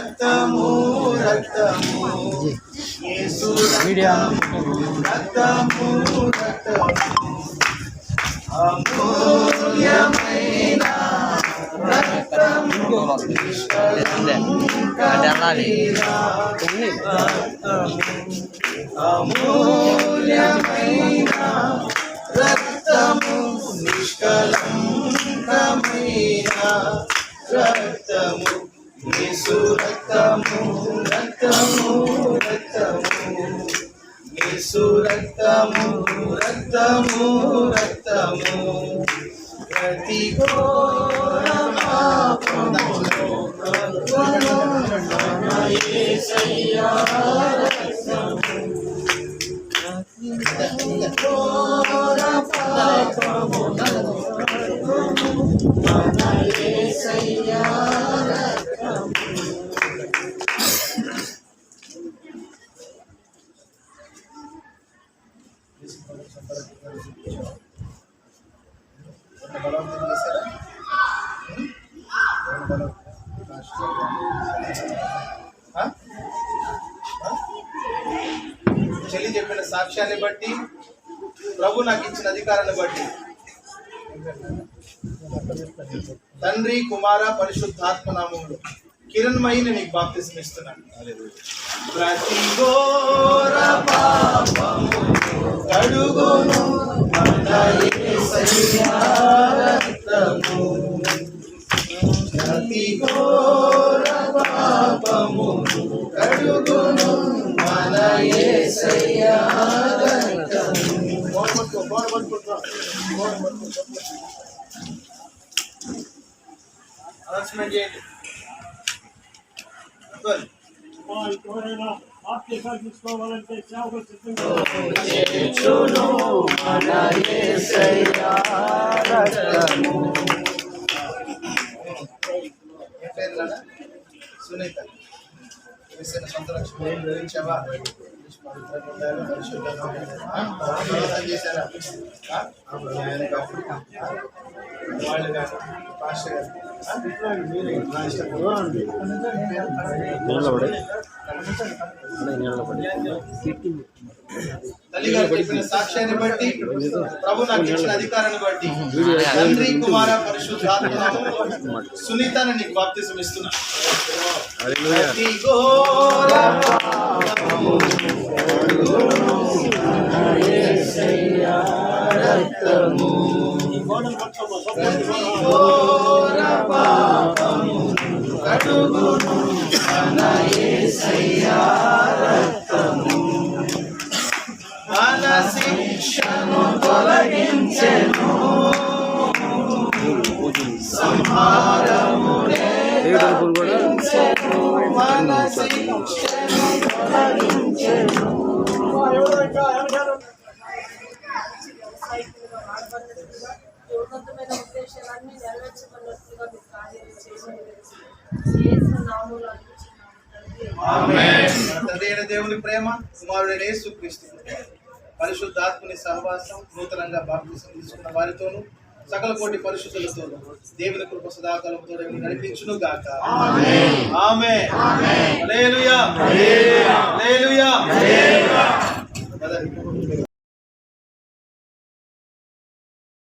రక్తము రక్తము యేసు రక్తము రక్తము అమూల్యమైన రక్తము అమూల్యమైన రక్తము నిష్కలంకమైన రక్తము యేసు రక్తము రక్తము రక్తము యేసు రక్తము రక్తము రక్తము ప్రతి ఘోర పాపమును యేసయ్యా రక్తము ప్రతి ఘోర పాపమును యేసయ్యా చెల్లి చెప్పిన సాక్ష్యాన్ని బట్టి ప్రభు నాకు ఇచ్చిన అధికారాన్ని బట్టి తండ్రి కుమార పరిశుద్ధాత్మ నామములో కిరణ్మయిని నీకు బాప్తిస్మం ఇస్తున్నాను. ప్రతి ఘోర పాపము కడుగును మన యేసయ్యా రక్తము ప్రతి ఘోర పాపము కడుగును మన యేసయ్యా రక్తము. అనౌన్స్మెంట్ చేయండి. తీసుకోవాలంటే సేవకు సిద్ధంగా సునీత సొంత లక్ష్మి గురించావా చేశారా వాళ్ళు కానీ పాస్టర్ గారు తల్లి గారు చెప్పిన సాక్ష్యాన్ని బట్టి ప్రభు నాకు ఇచ్చిన అధికారాన్ని బట్టి తండ్రి కుమార పరిశుద్ధాత్మ సునీతని నీకు బాప్తిజం ఇస్తున్నా. మన శిక్షను తొలగించెను సంహారమునే తప్పించెను మన శిక్షను తొలగించెను. ఉన్నతమైన ఉద్దేశాలన్నీ నెరవేర్చబడినట్లుగా మీరు కార్యం చేసి దేవుని ప్రేమ కుమారుడైన యేసుక్రీస్తు పరిశుద్ధాత్మని సహవాసం నూతనంగా బాప్తిసం తీసుకున్న వారితోనూ సకల కోటి పరిశుద్ధులతోనూ దేవుని కృప సదాకాలంతో నడిపించును గాక. ఆమేన్. హల్లెలూయా. హల్లెలూయా.